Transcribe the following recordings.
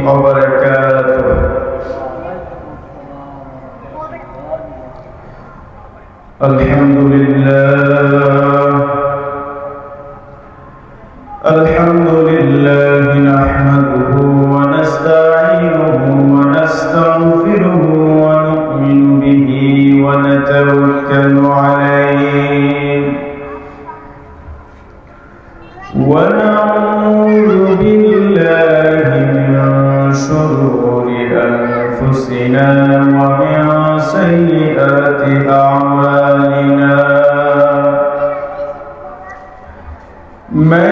وبركاته. الحمد لله نحمده ونستعينه ونستغفره ونؤمن به ونتوكل عليه ونعوذ بالله من شرور أنفسنا ومن سيئات أعمالنا من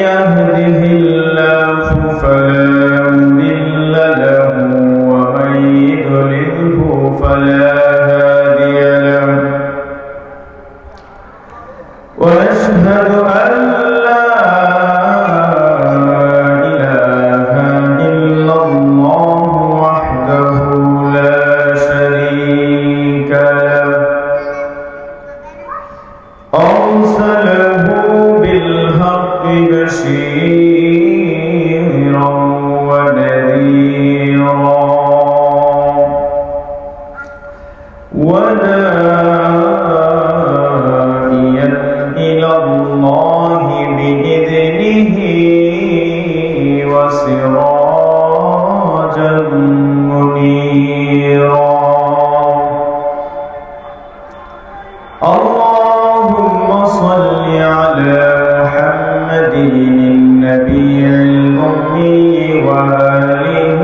يهده الله فلا مضل له ومن يضلله فلا هادي له وأشهد أن لا إله إلا الله وحده لا شريك له أرسله بالحق بشيرا ونذيرا وداعيا إلى الله بإذنه وسراجا منيرا اللهم صل على محمد النبي الأمي وآله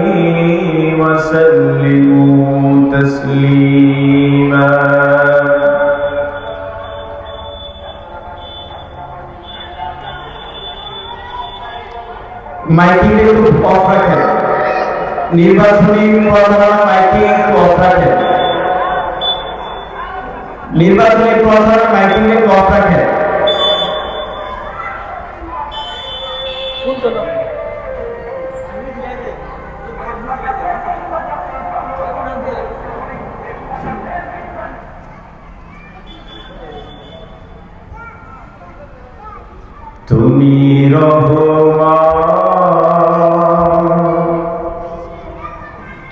وسلموا تسليما miking একটু of রাখেন, নির্বাচনী প্রচারণা মাইকিং একটু অফ রাখেন, নির্বাচনী প্রচারণা মাইকিং একটু অফ রাখেন। তুমি রহমান,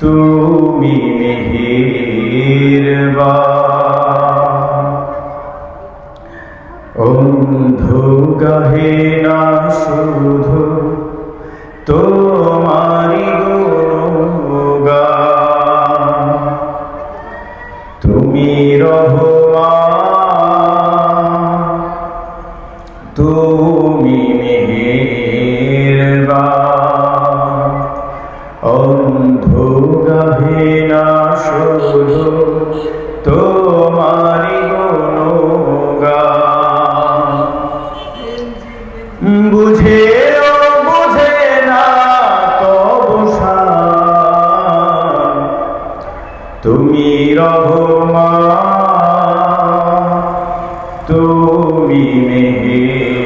তুমি মেহেরবান, অন্ধ গাহে না শুধু তোমারি গুণগান। তুমি রহমান, তুমি মেহেরবান, অন্ধ গাহে না শুধু তোমারি গুণগান। বুঝেও বুঝে না তবু শান, তুমি রহমান, তুমি মেহেরবান।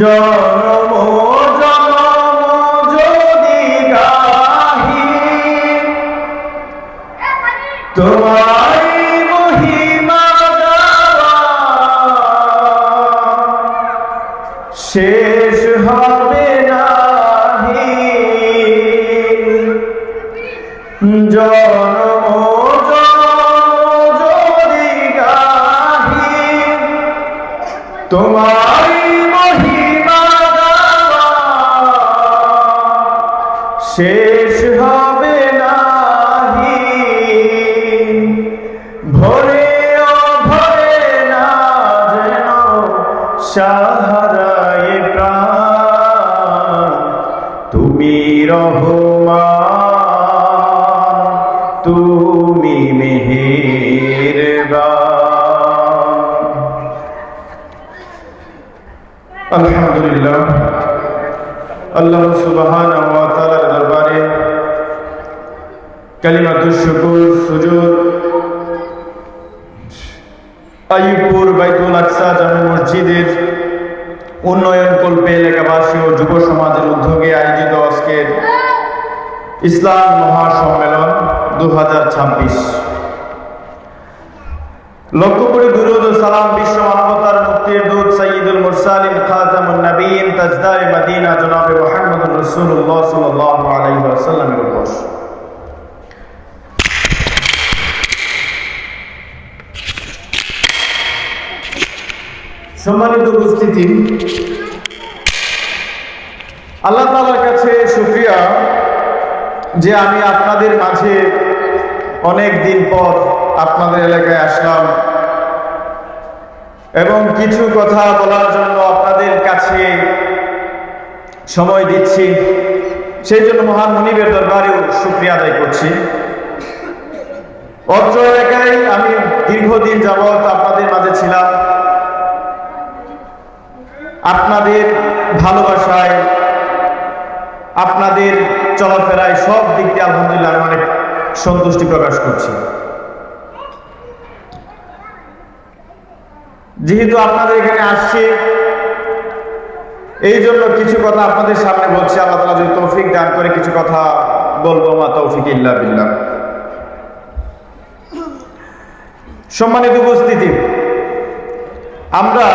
জনম জনম যদি গাহি তোমায় মহিমা গাওয়া, শেষ হবে নাহি। জনম জনম যদি গাহি তোমায় মহিমা গাওয়া, শেষ হবে নাহি। ভরে ও ভরে না যেন সাহারায় প্রাণ, তুমি রহমান, তুমি মেহেরবান। আলহামদুলিল্লাহ, আল্লাহ সুবহানাহু ওয়া তাআলার দরবারে কালিমাতুশ শুকর সুজুদ আইয়ুবপুর বাইতুল আকসা জামে মসজিদের উন্নয়ন কল্পে এলাকাবাসী ও যুব সমাজের উদ্যোগে আয়োজিত আজকের ইসলাম মহাসম্মেলন 2026 লক্ষ কোটি দুরূদ ও সালাম বিশ্ব মানবতার মুক্তির দূত সাইয়্যিদুল মুরসালিন খাতামুন নবিয়্যিন তাজদারে মদিনা জনাবে মুহাম্মদুর রাসূলুল্লাহ সাল্লাল্লাহু আলাইহি ওয়াসাল্লামের উপর। সম্মানিত উপস্থিতি, আল্লাহ তাআলার কাছে শুকরিয়া যে আমি আপনাদের মাঝে অনেক দিন পর আপনাদের এলাকায় আসলাম এবং কিছু কথা বলার জন্য আপনাদের কাছে সময় দিচ্ছি। সেই জন্য মহান মুনিবের দরবারেও শুকরিয়া আদায় করছি। অত্র এলাকায় আমি দীর্ঘদিন যাবৎ আপনাদের মাঝে ছিলাম। আপনাদের ভালোবাসায়, আপনাদের চলাফেরায় সব দিক দিয়ে আলহামদুলিল্লাহ আমি অনেক সন্তুষ্টি প্রকাশ করছি। যেহেতু আপনাদের এখানে আসছি, এই জন্য কিছু কথা আপনাদের সামনে বলছি। আল্লাহ তাআলা যদি তৌফিক দান করে কিছু কথা বলবো, মা তৌফিক ইল্লা বিল্লাহ। সম্মানিত উপস্থিতি, আমরা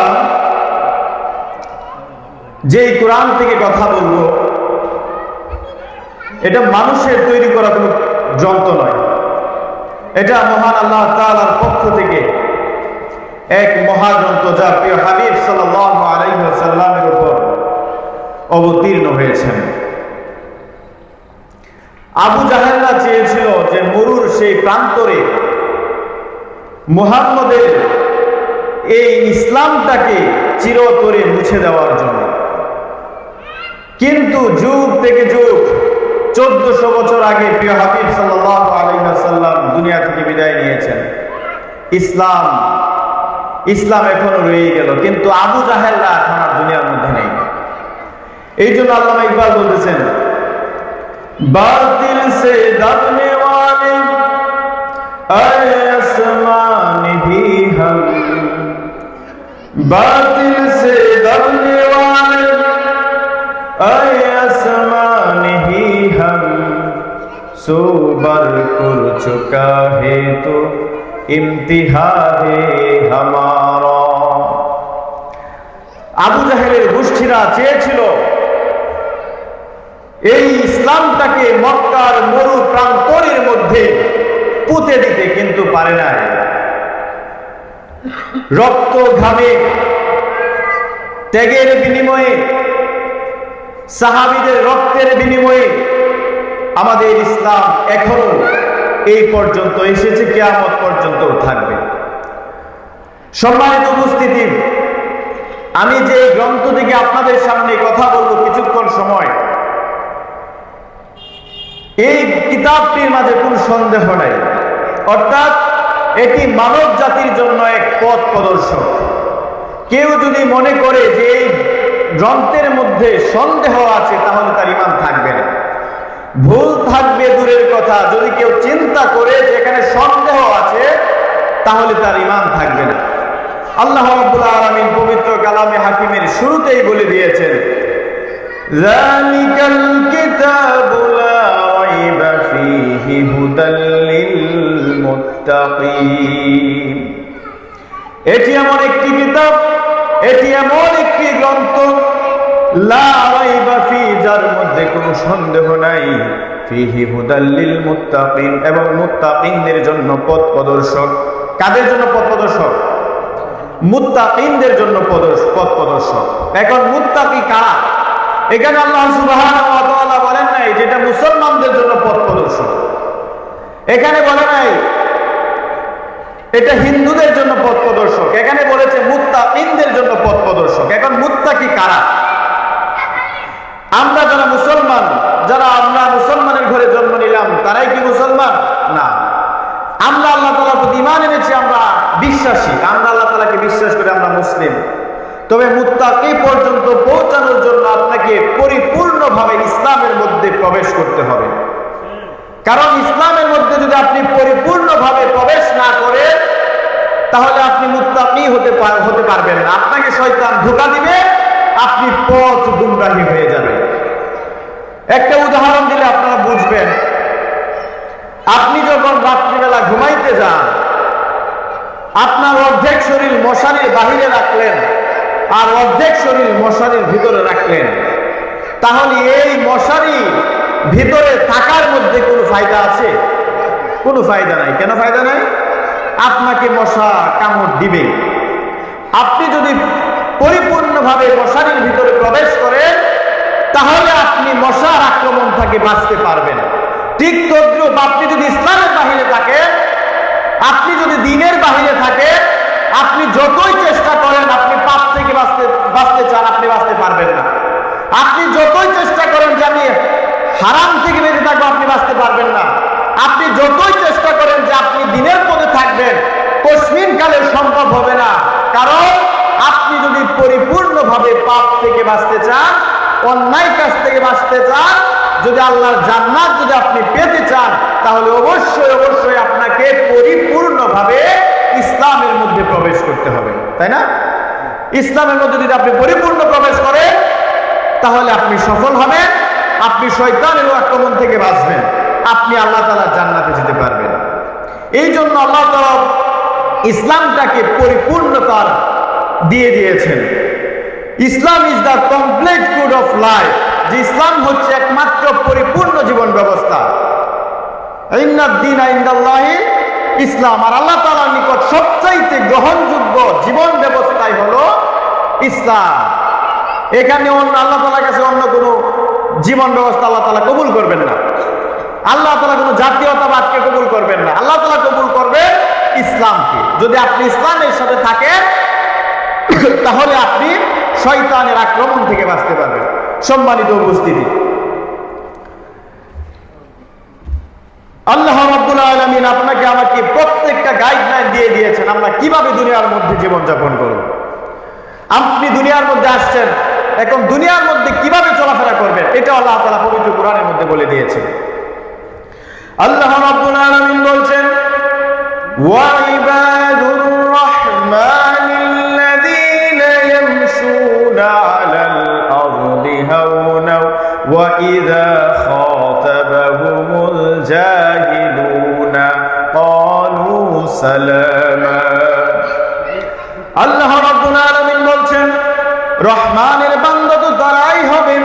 যেই কোরআন থেকে কথা বলবো, এটা মানুষের তৈরি করা কোনো যন্ত্র নয়। এটা মহান আল্লাহ তাআলার পক্ষ থেকে এক মহাগ্রন্থ, যা প্রিয় হাবিব সাল্লাল্লাহু আলাইহি ওয়াসাল্লামের উপর অবতীর্ণ হয়েছেন। আবু জাহেলরা চেয়েছিল যে মরুর সেই প্রান্তরে মুহাম্মদের এই ইসলামটাকে চিরতরে মুছে দেওয়ার জন্য, কিন্তু যুগ থেকে যুগ 1400 বছর আগে প্রিয় হাবিব সাল্লাল্লাহু আলাইহি ওয়াসাল্লাম দুনিয়া থেকে বিদায় নিয়েছেন। ইসলাম এখনো রয়ে গেল, কিন্তু আবু জাহেলরা এখন আর দুনিয়ার মধ্যে নেই। এই জন্য আল্লামা ইকবাল বলতেছেন, বাতিল সে দাবনে ওয়ালে আয় আসমান হি হাম, বাতিল সে দাবনে ওয়ালে আয় আসমান হি হাম, সো বার কর চুকা হে তো ইমতিহা হে হামারা। আবু জাহেলের গোষ্ঠীরা চেয়েছিল এই ইসলামটাকে মক্কার মরু প্রান্তরের মধ্যে পুঁতে দিতে, কিন্তু পারে নাই। রক্ত ঘামে ত্যাগের বিনিময়ে, সাহাবীদের রক্তের বিনিময়ে আমাদের ইসলাম এখনো এই পর্যন্ত এসেছে, কিয়ামত পর্যন্ত থাকবে। সম্মানিত উপস্থিতি, আমি যে গ্রন্থ থেকে আপনাদের সামনে কথা বলবো কিছুক্ষণ সময়, এই কিতাবটির মাঝে কোনো সন্দেহ নাই। অর্থাৎ এটি মানব জাতির জন্য এক পথ প্রদর্শক। কেউ যদি মনে করে যে এই গ্রন্থের মধ্যে সন্দেহ আছে, তাহলে তার ঈমান থাকবে না। ভুল থাকবে দূরের কথা, যদি কেউ চিন্তা করে যে এখানে সন্দেহ আছে, তাহলে তার ঈমান থাকবে না। আল্লাহ রাব্বুল আলামিন পবিত্র কালামে হাকিমের শুরুতেই বলে দিয়েছেন, যালিকাল কিতাবু লা রাইবা ফীহি হুদাল লিল মুত্তাকিন। এটি এমন একটি কিতাব, এটি এমন একটি গ্রন্থ, লা রাইবা ফী, যার মধ্যে কোনো সন্দেহ নাই, ফীহি হুদাল লিল মুত্তাকিন, এবং মুত্তাকিনদের জন্য পথ প্রদর্শক। কাদের জন্য পথ প্রদর্শক? মুত্তাকিনদের জন্য পথ প্রদর্শক। এখন মুত্তাকি কারা? এখানে আল্লাহ সুবহানাহু ওয়া তাআলা বলেন নাই যেটা মুসলমানদের জন্য পথ প্রদর্শক, এখানে বলে নাই এটা হিন্দুদের জন্য পথ প্রদর্শক, এখানে বলেছে মুত্তাকিনদের জন্য পথ প্রদর্শক। এখন মুত্তাকি কারা? আমরা যারা মুসলমান, আমরা মুসলমানের ঘরে জন্ম নিলাম, তারাই কি মুসলমান? না। আমরা আল্লাহ তাআলার প্রতি ঈমান এনেছি, আমরা বিশ্বাসী, আমরা আল্লাহ তাআলাকে বিশ্বাস করে আমরা মুসলিম। তবে মুত্তাকি পর্যন্ত পৌঁছানোর জন্য আপনাকে পরিপূর্ণভাবে ইসলামের মধ্যে প্রবেশ করতে হবে। কারণ ইসলামের মধ্যে যদি আপনি পরিপূর্ণভাবে প্রবেশ না করেন, তাহলে আপনি মুত্তাকি হতে পারবেন না। আপনাকে শয়তান ধোঁকা দিবে, আপনি পথ গুমরাহী হয়ে যাবেন। একটা উদাহরণ দিলে আপনারা বুঝবেন। আপনি যখন রাত্রিবেলা ঘুমাইতে যান, আপনার অর্ধেক শরীর মশারির বাহিরে রাখলেন আর অর্ধেক শরীর মশারির ভিতরে রাখলেন, তাহলে এই মশারি ভিতরে থাকার মধ্যে কোনো ফায়দা আছে? কোনো ফায়দা নাই। কেন ফায়দা নাই? আপনাকে মশা কামড় দিবে। আপনি যদি পরিপূর্ণভাবে মশারির ভিতরে প্রবেশ করেন তাহলে আপনি মশার আক্রমণ থেকে বাঁচতে পারবেন। ঠিক তদ্রূপ আপনি যদি ইসলামের বাহিরে থাকেন, আপনি যদি দ্বীনের বাহিরে থাকেন, আপনি যতই চেষ্টা করেন আপনি পাপ থেকে বাঁচতে চান, আপনি বাঁচতে পারবেন না। আপনি যতই চেষ্টা করেন যে আমি হারাম থেকে বেঁচে থাকবো, আপনি বাঁচতে পারবেন না। আপনি যতই চেষ্টা করেন যে আপনি দ্বীনের পথে থাকবেন, কসমিন কালে সম্ভব হবে না। কারণ আপনি যদি পরিপূর্ণভাবে পাপ থেকে বাঁচতে চান, অন্যায় কাজ থেকে বাঁচতে চান, যদি আল্লাহর জান্নাত যদি আপনি পেতে চান, তাহলে অবশ্যই অবশ্যই আপনাকে পরিপূর্ণভাবে ইসলামের মধ্যে প্রবেশ করতে হবে, তাই না? ইসলামের মধ্যে যদি আপনি পরিপূর্ণ প্রবেশ করেন তাহলে আপনি সফল হবেন, আপনি শয়তানের আক্রমণ থেকে বাঁচবেন, আপনি আল্লাহ তাআলার জান্নাতে যেতে পারবেন। এই জন্য আল্লাহ তাআলা ইসলামটাকে পরিপূর্ণতা দিয়ে দিয়েছেন। Islam is the complete code of life, যে ইসলাম হচ্ছে একমাত্র পরিপূর্ণ জীবন ব্যবস্থা। ইন্নাদ দীনা ইনদাল্লাহি ইসলাম, আর আল্লাহ তাআলার নিকট সবচাইতে গ্রহণযোগ্য জীবন ব্যবস্থাই হলো ইসলাম। এখানে আল্লাহ তাআলার কাছে অন্য কোনো জীবন ব্যবস্থা আল্লাহ তাআলা কবুল করবেন না। আল্লাহ তাআলা কোনো জাতীয়তাবাদকে কবুল করবেন না। আল্লাহ তাআলা কবুল করবেন ইসলামকে। যদি আপনি ইসলামের সাথে থাকেন তাহলে আপনি শয়তানের আক্রমণ থেকে বাঁচতে পারবেন। সম্মানিত উপস্থিতি, আল্লাহ রাব্বুল আলামিন আপনাকে আমাকে প্রত্যেকটা গাইডলাইন দিয়ে দিয়েছেন আমরা কিভাবে দুনিয়ার মধ্যে জীবনযাপন করব। আপনি দুনিয়ার মধ্যে আসছেন, এখন দুনিয়ার মধ্যে কিভাবে চলাফেরা করবেন এটা আল্লাহ তাআলা পবিত্র কোরআনের মধ্যে বলে দিয়েছেন। আল্লাহ রাব্বুল আলামিন বলছেন, ওয়া ইবাদুর রাহমানিল্লাযীনা ইয়ামশুনা আলাল আরদি হাওনা ওয়া ইযা খাতাবাহুমুল জাহিলুনা ক্বালু সালামা। আল্লাহ রাব্বুল আলামিন বলছেন, রহমানের বান্দা তো তারাই হবে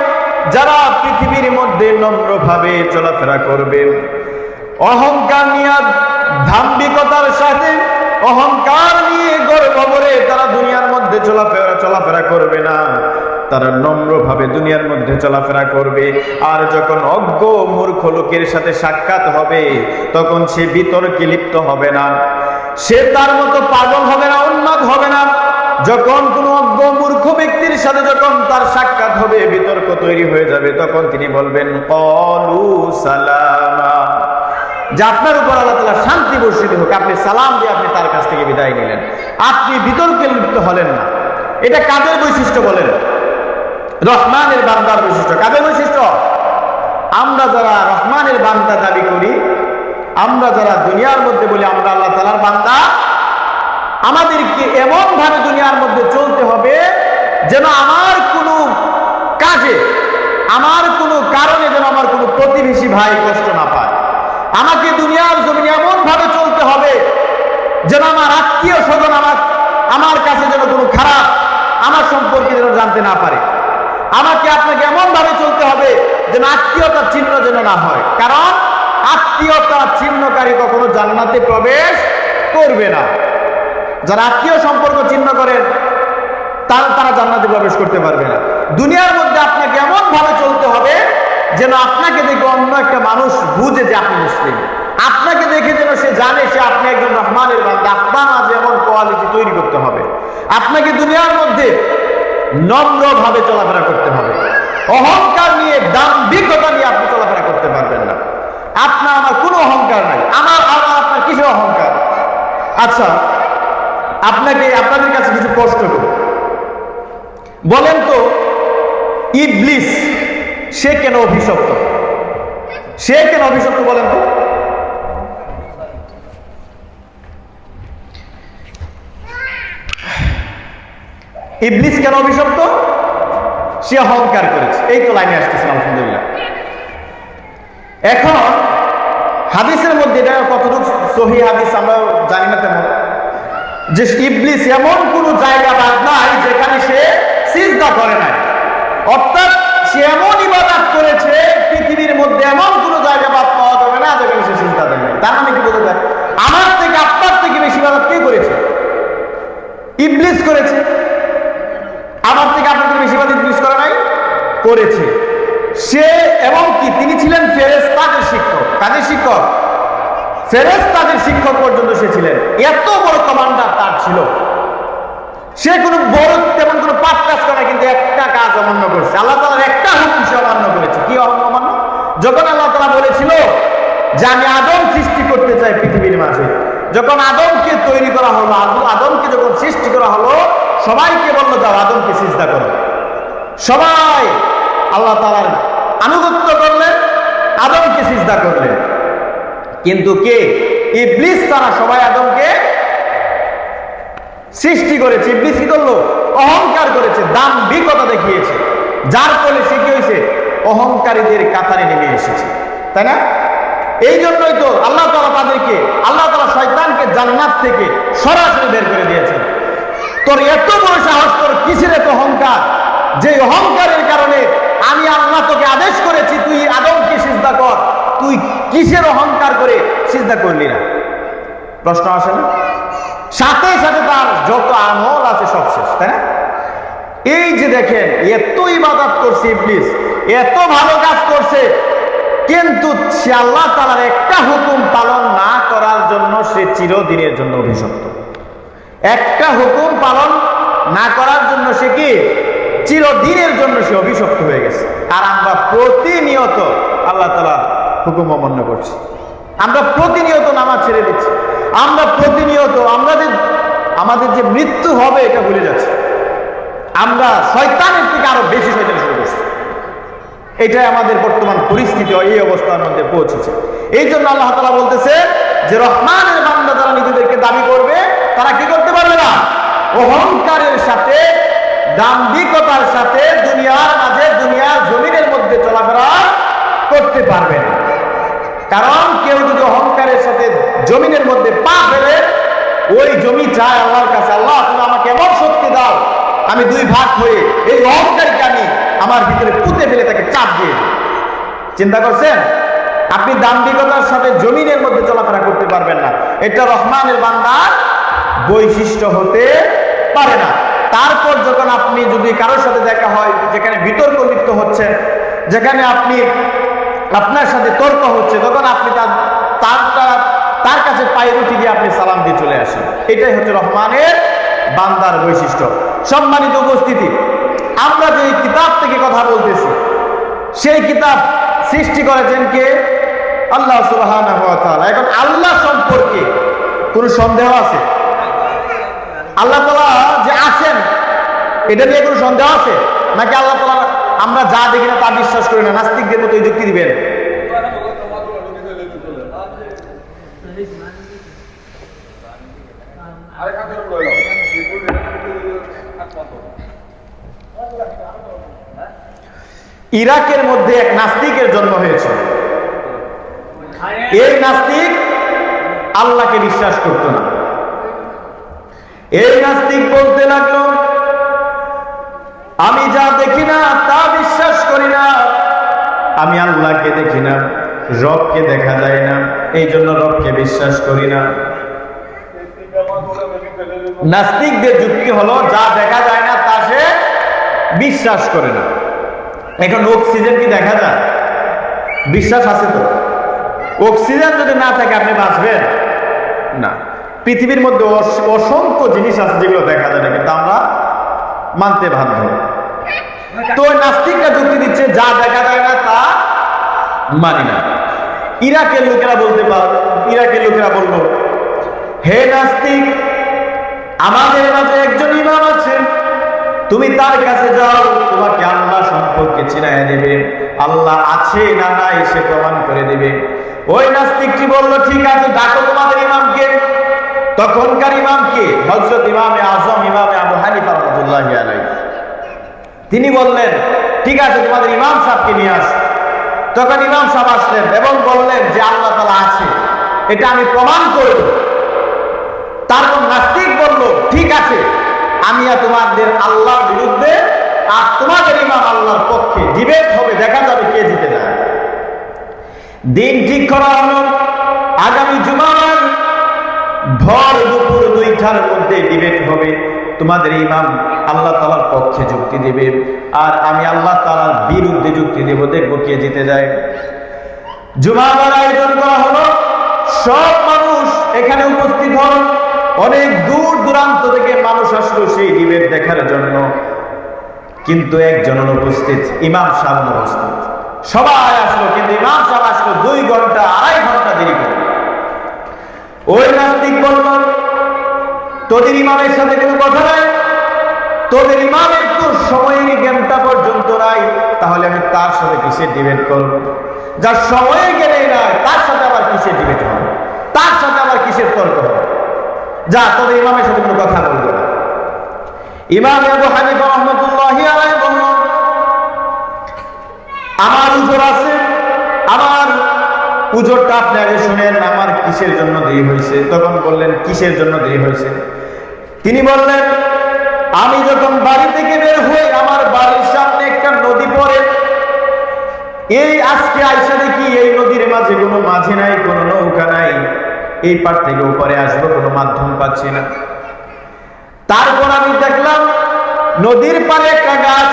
যারা পৃথিবীর মধ্যে নম্রভাবে চলাফেরা করবে। অহংকার নিয়ে, দাম্ভিকতার সাথে অহংকার নিয়ে গর্ব করে তারা দুনিয়ার মধ্যে চলাফেরা করবে না। তারা নম্রভাবে দুনিয়ার মধ্যে চলাফেরা করবে। আর যখন অজ্ঞ মূর্খ লোকের সাথে সাক্ষাৎ হবে তখন সে বিতর্কে লিপ্ত হবে না, সে তার মতো পাগল হবে না, উন্মাদ হবে না। যখন কোন অজ্ঞ মূর্খ ব্যক্তির সাথে যখন তার সাক্ষাৎ হবে, বিতর্ক তৈরি হয়ে যাবে, তখন তিনি বলবেন ক্বালু সালামা, যে আপনার উপর আল্লাহ তাআলা শান্তি বর্ষিত হোক। আপনি সালাম দিয়ে আপনি তার কাছ থেকে বিদায় নিলেন, আপনি বিতর্কে লিপ্ত হলেন না। এটা কাদের বৈশিষ্ট্য বলেন? রহমানের বান্দার বৈশিষ্ট্য। কাদের বৈশিষ্ট্য? আমরা যারা রহমানের বান্দা দাবি করি, আমরা যারা দুনিয়ার মধ্যে বলি আমরা আল্লাহ তাআলার বান্দা, আমাদেরকে এমন ভাবে দুনিয়ার মধ্যে চলতে হবে যেন আমার কোনো কাজে, আমার কোনো কারণে যেন আমার কোনো প্রতিবেশী ভাই কষ্ট না পায়। আমাকে দুনিয়ার জমিনে এমন ভাবে চলতে হবে যেন আমার আত্মীয় স্বজন আমার কাছে যেন কোনো খারাপ আমার সম্পর্কে যেন জানতে না পারে। আমাকে আপনাকে এমন ভাবে চলতে হবে যেন আত্মীয়তার চিহ্ন যেন না হয়, কারণ আত্মীয়তার চিহ্নকারী কখনো জান্নাতে প্রবেশ করবে না। যারা আত্মীয় সম্পর্ক চিহ্ন করেন তারা জান্নাতে প্রবেশ করতে পারবে না। দুনিয়ার মধ্যে আপনাকে এমন ভাবে চলতে হবে যেন আপনাকে দেখে অন্য একটা মানুষ বুঝে যে আপনি মুসলিম, আপনাকে দেখে যেন সে জানে সে আপনি একজন রহমানের বান্দা। আপনার মাঝে এমন কোয়ালিটি তৈরি করতে হবে। আপনাকে দুনিয়ার মধ্যে নম্রভাবে চলাফেরা করতে হবে। অহংকার নিয়ে, দাম্ভিকতা নিয়ে আপনি চলাফেরা করতে পারবেন না। আপনার আমার কোনো অহংকার নাই। আমার আপনার কিসের অহংকার? আচ্ছা, আপনাদের কাছে কিছু প্রশ্ন করি। বলেন তো, ইবলিস সে কেন অভিশপ্ত? সে কেন অভিশপ্ত বলেন তো? ইবলিস কেন অভিশপ্ত? সে অহংকার করেছে। এই তো লাইনে আসতেছে, আলহামদুলিল্লাহ। এখন হাদিসের মধ্যে এটা কতটুকু সহিহ হাদিস আমরা জানি না তেমন, যে ইবলিস এমন কোন জায়গা বাদ নাই যেখানে সে সিজদা করে নাই, অর্থাৎ সে এমন ইবাদত করেছে পৃথিবীর মধ্যে এমন কোন জায়গা বাদ পাওয়া যাবে না যেখানে সে সিজদা দেয় নাই। তার মানে কি বোঝা যায়? আমার থেকে আপনার থেকে বেশি ইবাদত কে করেছে? ইবলিস করেছে। আমার থেকে আপনার থেকে বেশি ইবাদত ইবলিস করে নাই? করেছে সে। এবং কি তিনি ছিলেন ফেরেশতাদের শিক্ষক। কাদের শিক্ষক? ফেরেশতাদের শিক্ষক পর্যন্ত সে ছিলেন। এত বড় কমান্ডার তার ছিল। সে কোনো বড় তেমন কোনো পাপ কাজ করে, কিন্তু একটা কাজ অমান্য করছে। আল্লাহ তাআলার একটা হুকুম সে অমান্য করেছে। কি অমান্য? যখন আল্লাহ তাআলা বলেছিল যে আমি আদম সৃষ্টি করতে চাই পৃথিবীর মাঝে, যখন আদমকে তৈরি করা হলো, আদমকে যখন সৃষ্টি করা হলো, সবাইকে বললো যাও আদমকে সিজদা করো। সবাই আল্লাহ তাআলার আনুগত্য করলেন, আদমকে সিজদা করলেন। কিন্তু কে? ইবলিস তারা সবাই আদমকে সৃষ্টি করেছে। ইবলিস কি করলো? অহংকার করেছে, দাম্ভিকতা দেখিয়েছে, যার ফলে সে কি হয়েছে? অহংকারীদের কাতারে নেমে এসেছে, তাই না? এই জন্যই তো আল্লাহ তাআলা তাদেরকে, আল্লাহ তাআলা শয়তানকে জান্নাত থেকে সরাসরি বের করে দিয়েছেন। তোর এত বড় সাহস, তোর কিসের এত অহংকার, যে অহংকারের কারণে আমি আল্লাহ তোকে আদেশ করেছি তুই আদমকে সিজদা কর, তুই কিসের অহংকার করে সিজদা করলি না? প্রশ্ন আসে না? সাথে সাথে তার যত আমল আছে সব শেষ, তাই না? এই যে দেখেন, এত ইবাদত করছে ইবলিস, এত ভালো কাজ করছে, কিন্তু সে আল্লাহ তাআলার একটা হুকুম পালন না করার জন্য সে চিরদিনের জন্য অভিশপ্ত। একটা হুকুম পালন না করার জন্য সে কি চিরদিনের জন্য সে অভিশপ্ত হয়ে গেছে। আর আমরা প্রতিনিয়ত আল্লাহ তাআলার হুকুম অমান্য করছি। আমরা প্রতিনিয়ত নামাজ ছেড়ে দিচ্ছি। আমরা প্রতিনিয়ত আমাদের যে মৃত্যু হবে এটা ভুলে যাচ্ছি। আমরা শয়তানের থেকে আরো বেশি শয়তান শুরু করছি। এটাই আমাদের বর্তমান পরিস্থিতি, এই অবস্থার মধ্যে পৌঁছেছে। এই জন্য আল্লাহ তাআলা বলতেছে যে রহমানের বান্দা যারা নিজেদেরকে দাবি করবে তারা কি করতে পারবে না? অহংকারের সাথে, দাম্ভিকতার সাথে দুনিয়ার মাঝে, দুনিয়ার জমিনের মধ্যে চলাফেরা করতে পারবে না। কারণ কেউ যদি অহংকারের সাথে জমিনের মধ্যে পা ফেলে, ওই জমি চায় আল্লাহর কাছে, আল্লাহ তুমি আমাকে এমন শক্তি দাও আমি দুই ভাগ হয়ে এই অহংকারীকে আমি আমার ভিতরে পুঁতে ফেলে তাকে চাপ দিয়ে দিই। চিন্তা করছেন? আপনি দাম্ভিকতার সাথে জমিনের মধ্যে চলাফেরা করতে পারবেন না। এটা রহমানের বান্দার বৈশিষ্ট্য হতে পারে না। তারপর যখন আপনি যদি কারোর সাথে দেখা হয় যেখানে বিতর্ক লিপ্ত হচ্ছেন, যেখানে আপনার সাথে তর্ক হচ্ছে, তখন আপনি তার কাছে পায়ে রুটি দিয়ে আপনি সালাম দিয়ে চলে আসেন। এটাই হচ্ছে রহমানের বান্দার বৈশিষ্ট্য। সম্মানিত উপস্থিতি, আমরা যে কিতাব থেকে কথা বলতেছি, সেই কিতাব সৃষ্টি করেছেন কে? আল্লাহ সুবহানাহু ওয়া তাআলা। এখন আল্লাহ সম্পর্কে কোনো সন্দেহ আছে? আল্লাহ তাআলা যে আছেন এটা নিয়ে কোনো সন্দেহ আছে নাকি? আল্লাহ তাআলা আমরা যা দেখি না তা বিশ্বাস করি না, নাস্তিকদের মতো যুক্তি দিবেন? ইরাকের মধ্যে এক নাস্তিকের জন্ম হয়েছে। এই নাস্তিক আল্লাহকে বিশ্বাস করত না। এই নাস্তিক বলতে লাগলো আমি যা দেখি না তা বিশ্বাস করি না, আমি আল্লাহকে দেখি না, রবকে দেখা যায় না, এই জন্য রবকে বিশ্বাস করি না। নাস্তিকদের যুক্তি হলো যা দেখা যায় না তা সে বিশ্বাস করে না। এখন অক্সিজেন কি দেখা যায়? বিশ্বাস আছে তো? অক্সিজেন যদি না থাকে আপনি বাঁচবেন না। পৃথিবীর মধ্যে অসংখ্য জিনিস আছে যেগুলো দেখা যায় না, কিন্তু আমরা মানতে বাধ্য। তো নাস্তিকরা যুক্তি দিচ্ছে যা দেখা যায় না তা মানি না। ইরাকের লোকেরা বলল হে নাস্তিক, আমাদের মাঝে একজন ইমাম আছেন, তুমি তার কাছে যাও, তোমাকে আল্লাহ সম্পর্কে চিনায় দেবে, আল্লাহ আছে না নাই সে প্রমাণ করে দেবে। ওই নাস্তিকটি বলল ঠিক আছে, ডাকো তোমাদের ইমামকে। তখনকার ইমামকে হযরত ইমামে আযম ইমামে আবু হানিফা রাহমাতুল্লাহি আলাইহি, তিনি বললেন ঠিক আছে তোমাদের ইমাম সাহেবকে নিয়ে আসো। তখন ইমাম সাহেব আসলেন এবং বললেন যে আল্লাহ তাআলা আছে, এটা আমি প্রমাণ করব। তারপর নাস্তিক বলল, ঠিক আছে, আমি আর তোমাদের আল্লাহর বিরুদ্ধে আর তোমাদের ইমাম আল্লাহর পক্ষে ডিবেট হবে, দেখা যাবে কে জিতে যায়। দিন ঠিক করা হলো আগামী জুমার ভর দুপুর 2টার মধ্যে ডিবেট হবে। তোমাদের ইমাম আল্লাহ তাআলার পক্ষে যুক্তি দেবে আর আমি আল্লাহ তাআলার বিরুদ্ধে যুক্তি দেব, দেখবো কে জিতে যায়। জুমার আয়োজন করা হলো, সব মানুষ এখানে উপস্থিত হল, অনেক দূর দূরান্ত থেকে মানুষ আসলো সেই ডিবেট দেখার জন্য, কিন্তু একজন অনুপস্থিত, ইমাম সাহেব অনুপস্থিত। সবাই আসলো কিন্তু ইমাম সাহেব আসলো 2 ঘন্টা 2.5 ঘন্টা দেরি করে। ওই নাস্তিক বলল, তোদের ইমামের সাথে কোনো কথা নাই, তোদের ইমামের তো সময়ের জ্ঞানটা পর্যন্ত নাই, তাহলে আমি তার সাথে কিসের ডিবেট করব? যার সময়ের জ্ঞানই নাই তার সাথে আবার কিসের ডিবেট হবে, তার সাথে আবার কিসের তর্ক হবে? যা, তোদের ইমামের সাথে কোনো কথা বলবো না। ইমাম আবু হানিফা রাহমাতুল্লাহি আলাইহি বলল, আমার উজর আছে, আমার উজরটা আপনি আগে শুনেন, আমার কিসের জন্য দেরি হয়েছে। তখন বললেন, কিসের জন্য দেরি হয়েছে? তিনি বললেন, আমি যখন বাড়ি থেকে বের হই, আমার বাড়ির সামনে একটা নদী পড়ে, এই আজকে আইসা দেখি এই নদীর মাঝে কোনো মাঝি নাই, কোনো নৌকা নাই, এই পার থেকে ওপারে আসবো কোনো মাধ্যম পাচ্ছি না। তারপর আমি দেখলাম নদীর পারে একটা গাছ,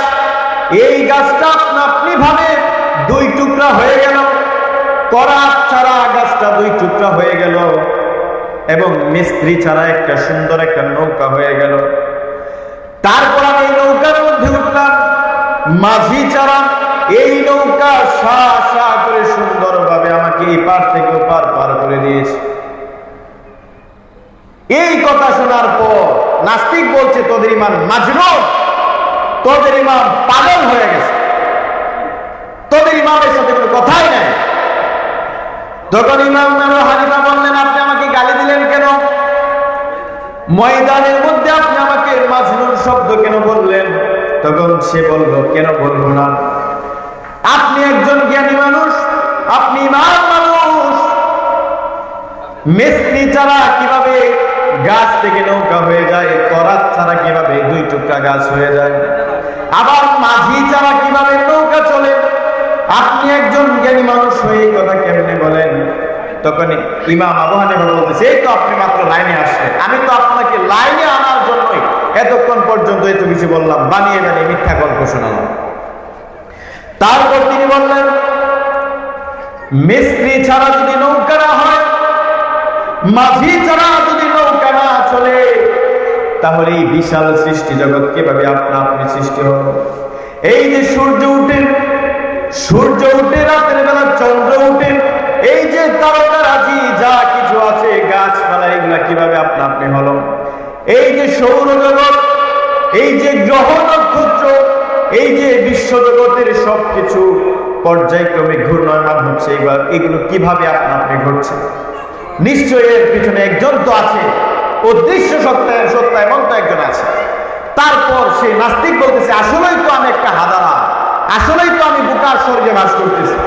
এই গাছটা আপনি ভাবে 2 টুকরা হয়ে গেল, করাত ছাড়া গাছটা 2 টুকরা হয়ে গেল এবং মিস্ত্রি ছাড়া একটা সুন্দর একটা নৌকা হয়ে গেল। তারপর আমি এই নৌকার মধ্যে উঠলাম, মাঝি ছাড়া এই নৌকা সা সা করে সুন্দরভাবে আমাকে এই পার থেকে ওপার পার করে দিয়েছে। এই কথা শোনার পর নাস্তিক বলছে, তোদের ইমাম মাজনুন, তোদের ইমাম পাগল হয়ে গেছে, তোদের ইমামের সাথে কোনো কথাই নাই। তখন ইমাম আবু হানিফা বললেন, আপনি আমাকে গালি দিলেন কেন? ময়দানের মধ্যে আপনি আমাকে মাজনুন শব্দ কেন বললেন? তখন সে বলল, কেন বলবো না, আপনি একজন জ্ঞানী মানুষ, আপনি ইমাম মানুষ, মিস্ত্রি ছাড়া কিভাবে গাছ থেকে নৌকা হয়ে যায়, করাত ছাড়া কিভাবে 2 টুকরা গাছ হয়ে যায়, আবার মাঝি ছাড়া কিভাবে নৌকা চলে, আপনি একজন জ্ঞানী মানুষ হয়ে এই কথা কেমনে বলেন? তখন ইমাম আবু হানিফা বলতেছে, এই তো আপনি মাত্র লাইনে আসলেন, আমি তো আপনাকে লাইনে আনার জন্যই এতক্ষণ পর্যন্ত এত কিছু বললাম, বানিয়ে বানিয়ে মিথ্যা গল্প শোনালাম। তারপর তিনি বললেন, মিস্ত্রি ছাড়া যদি নৌকা না হয়, মাঝি ছাড়া যদি নৌকা না চলে, তাহলে এই বিশাল সৃষ্টি জগৎ কিভাবে আপনি সৃষ্টি হলো? এই যে সূর্য উঠে রাতের বেলা চন্দ্র উঠে, এই যে তারকারাজি যা কিছু আছে, গাছপালা, এগুলা কিভাবে আপনি হলো? এই যে সৌরজগৎ, এই যে গ্রহ নক্ষত্র, এই যে বিশ্বজগতের সবকিছু পর্যায়ক্রমে ঘূর্ণয়মান হচ্ছে, এগুলো কিভাবে আপনি ঘটছে? নিশ্চয়ই এর পিছনে একজন তো আছে, অদৃশ্য সত্তায় মন্ত একজন আছে। তারপর সেই নাস্তিক বলতেছে, আসলেই তো আমি একটা হাদারা, আসলেই তো আমি বুকার স্বর্গে বাস করতেছি,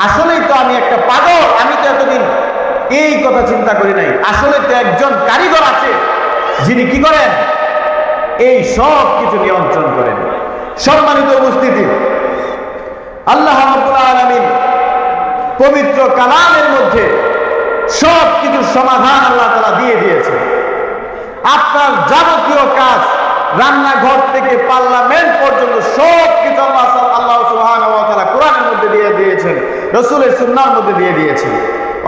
আসলেই তো আমি একটা পাগল, আমি তো এতদিন এই কথা চিন্তা করি নাই। আসলে তো একজন কারিগর আছে, যিনি কি করেন, এই সব কিছু নিয়ন্ত্রণ করেন। সম্মানিত উপস্থিতি, আল্লাহ রাব্বুল আলামিন পবিত্র কালামের মধ্যে সব কিছুর সমাধান আল্লাহ তাআলা দিয়ে দিয়েছে। আপনার যাবতীয় কাজ, রান্নাঘর থেকে পার্লামেন্ট পর্যন্ত সব কিছু আল্লাহ সুবহানাহু ওয়া তাআলা কোরআনের মধ্যে দিয়ে দিয়েছেন, রাসূলের সুন্নাহর মধ্যে দিয়ে দিয়েছেন।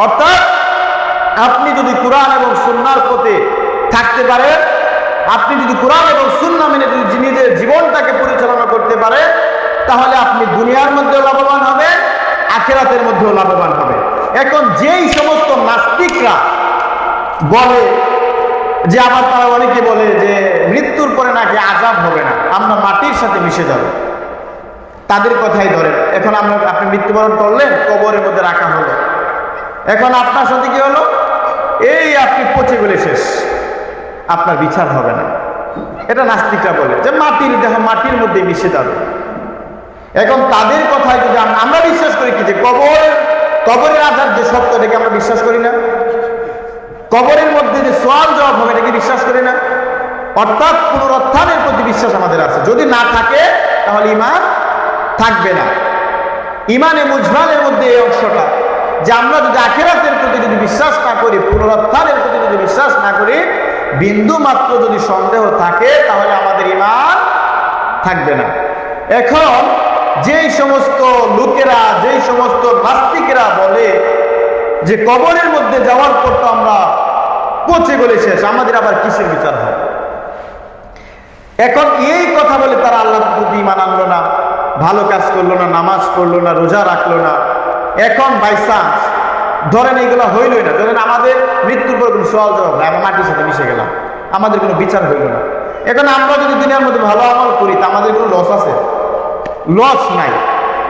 অর্থাৎ আপনি যদি কোরআন এবং সুন্নাহর পথে থাকতে পারেন, আপনি যদি কোরআন এবং সুন্নাহ মেনে যদি নিজের জীবনটাকে পরিচালনা করতে পারেন, তাহলে আপনি দুনিয়ার মধ্যেও লাভবান হবেন, আখিরাতের মধ্যেও লাভবান হবেন। এখন যেই সমস্ত নাস্তিকরা বলে যে, আবার তারা অনেকে বলে যে মৃত্যুর পরে নাকি আযাব হবে না, আমরা মাটির সাথে মিশে যাব, তাদের কথাই ধরেন। এখন আপনি মৃত্যুবরণ করলেন, কবরের মধ্যে রাখা হলো, এখন আপনার সাথে কি হলো? এই আপনি পচে গেলে শেষ, আপনার বিচার হবে না। এটা নাস্তিকরা বলে যে মাটির দেহ মাটির মধ্যে মিশে যাবে। এখন তাদের কথায় যদি আমরা বিশ্বাস করি কি যে কবরের আযাব যে সত্য, এটাকে আমরা বিশ্বাস করি না? কবরের মধ্যে যে সওয়াল জবাব হবে এটা কি বিশ্বাস করি না? অর্থাৎ পুনরুত্থানের প্রতি বিশ্বাস আমাদের আছে। যদি না থাকে তাহলে ঈমান থাকবে না। ঈমানে মুজমালের মধ্যে এই অংশটা, যে আমরা যদি আখিরাতের প্রতি যদি বিশ্বাস না করি, পুনরুত্থানের প্রতি যদি বিশ্বাস না করি, বিন্দু মাত্র যদি সন্দেহ থাকে, তাহলে আমাদের ঈমান থাকবে না। এখন যেই সমস্ত লোকেরা, যেই সমস্ত নাস্তিকেরা বলে যে কবরের মধ্যে যাওয়ার পর তো আমরা পচে গলে শেষ, আমাদের আবার কিসের বিচার হয়? এখন এই কথা বলে তারা আল্লাহর প্রতি ঈমান আনলো না, ভালো কাজ করলো না, নামাজ পড়লো না, রোজা রাখলো না। এখন বাই চান্স ধরেন এইগুলো হইলই না, ধরেন আমাদের মৃত্যুর পর কোনো সওয়াল জবাব নাই, আমরা মাটির সাথে মিশে গেলাম, আমাদের কোনো বিচার হইল না। এখন আমরা যদি দুনিয়ার মধ্যে ভালো আমল করি তা আমাদের কোনো লস আছে? লস নাই।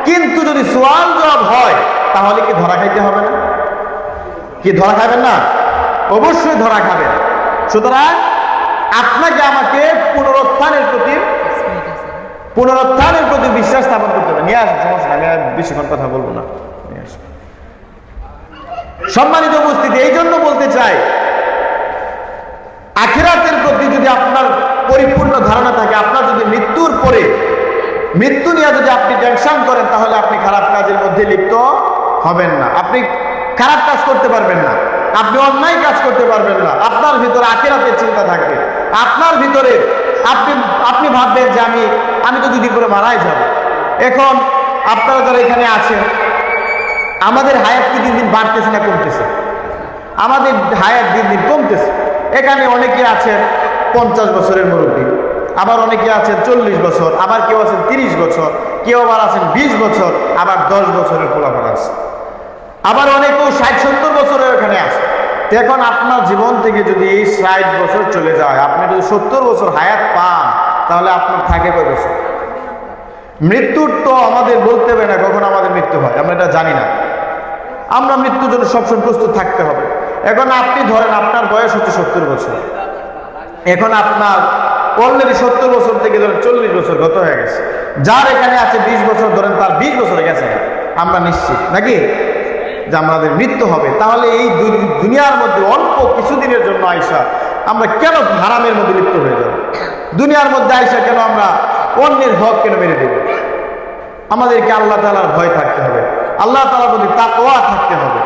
কিন্তু যদি সওয়াল জবাব হয় তাহলে কি ধরা খাইতে হবে না? কি ধরা খাবেন না? অবশ্যই ধরা খাবেন। সুতরাং আপনাকে আমাকে পুনরুত্থানের প্রতি বিশ্বাস স্থাপন করতে হবে। নিয়ে আসুন, সমস্যা নাই, আমি বেশিক্ষণ কথা বলবো না। নিয়ে আসুন। সম্মানিত উপস্থিতি, এই জন্য বলতে চাই, আখিরাতের প্রতি যদি আপনার পরিপূর্ণ ধারণা থাকে, আপনার যদি মৃত্যুর পরে মৃত্যু নিয়ে যদি আপনি টেনশন করেন, তাহলে আপনি খারাপ কাজের মধ্যে লিপ্ত হবেন না, আপনি খারাপ কাজ করতে পারবেন না, আপনি অন্যায় কাজ করতে পারবেন না। আপনার ভিতরে আখিরাতের চিন্তা থাকবে। আপনার ভিতরে আপনি ভাববেন যে আমি তো দুদিন পরে মারাই যাব। এখন আপনারা যারা এখানে আছেন, আমাদের হায়াত কি দিন দিন বাড়তেছে না কমতেছে? আমাদের হায়াত দিন দিন কমতেছে। এখানে অনেকে আছেন 50 বছরের মুরব্বী, আবার অনেকে আছেন 40 বছর, আবার কেউ আছেন 30 বছর, কেউ আবার আছেন 20 বছর, আবার 10 বছরের পোলাপান আছে, আবার অনেকেও 60-70 বছরের এখানে আছে। তো এখন আপনার জীবন থেকে যদি এই 60 বছর চলে যায়, আপনি যদি 70 বছর হায়াত পান, তাহলে আপনার থাকে কয় বছর? মৃত্যুর তো আমাদের বলতে হবে না কখন আমাদের মৃত্যু হয়, আমরা এটা জানি না। আমরা মৃত্যুর জন্য সবসময় প্রস্তুত থাকতে হবে। এখন আপনি ধরেন আপনার বয়স হচ্ছে 70 বছর, এখন আপনার অলরেডি 70 বছর থেকে ধরেন 40 বছর গত হয়ে গেছে। যার এখানে আছে 20 বছর, ধরেন তার 20 বছর গেছে, আমরা নিশ্চিত নাকি যে আমাদের মৃত্যু হবে। তাহলে এই দুনিয়ার মধ্যে অল্প কিছুদিনের জন্য আইসা আমরা কেন হারামের মধ্যে লিপ্ত হয়ে যাব? দুনিয়ার মধ্যে আইসা কেন আমরা অন্যের হক কেন মেরে দেব? আমাদেরকে আল্লাহ তাআলার ভয় থাকতে হবে, আল্লাহ তাআলার প্রতি তাকওয়া থাকতে হবে।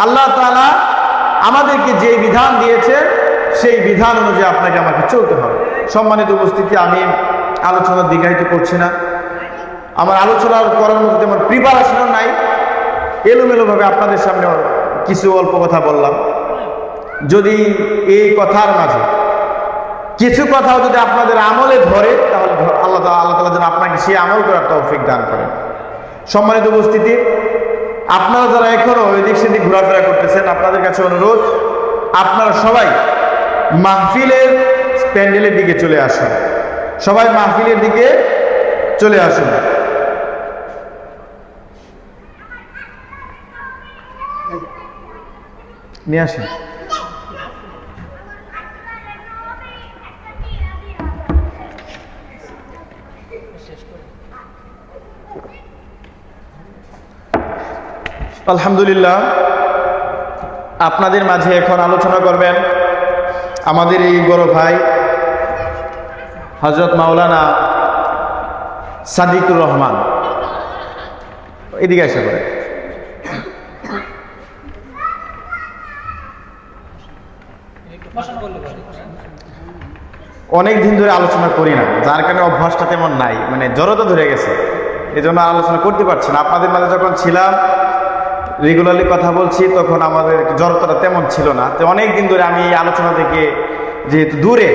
আল্লাহ তাআলা আমাদেরকে যে বিধান দিয়েছে সেই বিধান অনুযায়ী আপনাকে আমাকে চলতে হবে। সম্মানিত উপস্থিতি, আমি আলোচনা দীর্ঘায়িত করছি না। আমার আলোচনা করার মধ্যে তেমন প্রিপারেশনও নাই, এলোমেলোভাবে আপনাদের সামনে কিছু অল্প কথা বললাম। যদি এই কথার মাঝে কিছু কথাও যদি আপনাদের আমলে ধরে, তাহলে আল্লাহ তাআলা যেন আপনাকে সেই আমল করার তৌফিক দান করেন। সম্মানিত উপস্থিতি, আপনারা যারা এখনো এদিক সেদিক ঘোরাফেরা করতেছেন, আপনাদের কাছে অনুরোধ, আপনারা সবাই মাহফিলের প্যান্ডেলের দিকে চলে আসুন। সবাই মাহফিলের দিকে চলে আসুন। নিয়ে আসেন। আলহামদুলিল্লাহ, আপনাদের মাঝে এখন আলোচনা করবেন আমাদের এই বড় ভাই হযরত মাওলানা সাদিকুর রহমান। এদিকে এসে পড়ে। অনেক দিন ধরে আলোচনা করি না, যার কারণে অভ্যাসটা তেমন নাই, মানে জড়তা ধরে গেছে, এই জন্য আলোচনা করতে পারছি না। আপনাদের মাঝে যখন ছিলাম, রেগুলারলি কথা বলছি, তখন আমাদের জড়তাটা তেমন ছিল না। তো অনেক দিন ধরে আমি এই আলোচনা থেকে যেহেতু দূরে,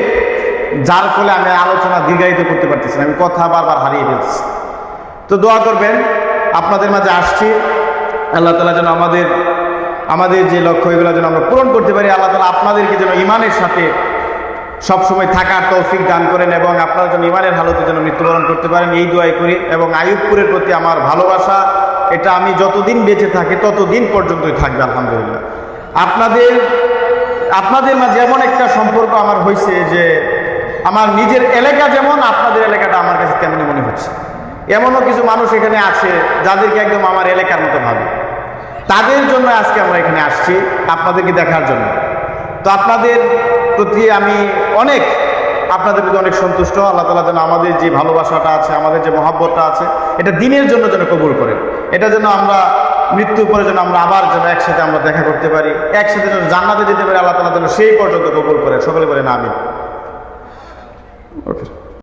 যার ফলে আমি আলোচনা দীর্ঘায়িত করতে পারতেছি না, আমি কথা বারবার হারিয়ে ফেলছি। তো দোয়া করবেন, আপনাদের মাঝে আসছি, আল্লাহ তাআলা যেন আমাদের যে লক্ষ্য এগুলো যেন আমরা পূরণ করতে পারি। আল্লাহ তাআলা আপনাদেরকে যেন ঈমানের সাথে সবসময় থাকার তৌফিক দান করেন, এবং আপনারা যেন ঈমানের হালতে যেন মৃত্যুবরণ করতে পারেন, এই দোয়াই করি। এবং আইয়ুবপুরের প্রতি আমার ভালোবাসা, এটা আমি যতদিন বেঁচে থাকি ততদিন পর্যন্তই থাকবে আলহামদুলিল্লাহ। আপনাদের মাঝে এমন একটা সম্পর্ক আমার হয়েছে যে আমার নিজের এলাকা যেমন, আপনাদের এলাকাটা আমার কাছে তেমনই মনে হচ্ছে। এমনও কিছু মানুষ এখানে আছে যাদেরকে একদম আমার এলাকার মতো ভাবে, তাদের জন্য আজকে আমরা এখানে আসছি, আপনাদেরকে দেখার জন্য। তো আপনাদের প্রতি আমি আপনাদের প্রতি অনেক সন্তুষ্ট। আল্লাহ তাআলা যেন আমাদের যে ভালোবাসাটা আছে, আমাদের যে মহব্বতটা আছে, এটা দিনের জন্য যেন কবুল করেন। এটা যেন আমরা মৃত্যুর পরে যেন আমরা আবার যেন একসাথে আমরা দেখা করতে পারি, একসাথে যেন জান্নাতে যেতে পারি, আল্লাহ তাআলা যেন সেই পর্যন্ত কবুল করেন। সকলে বলেন আমিন। ওকে।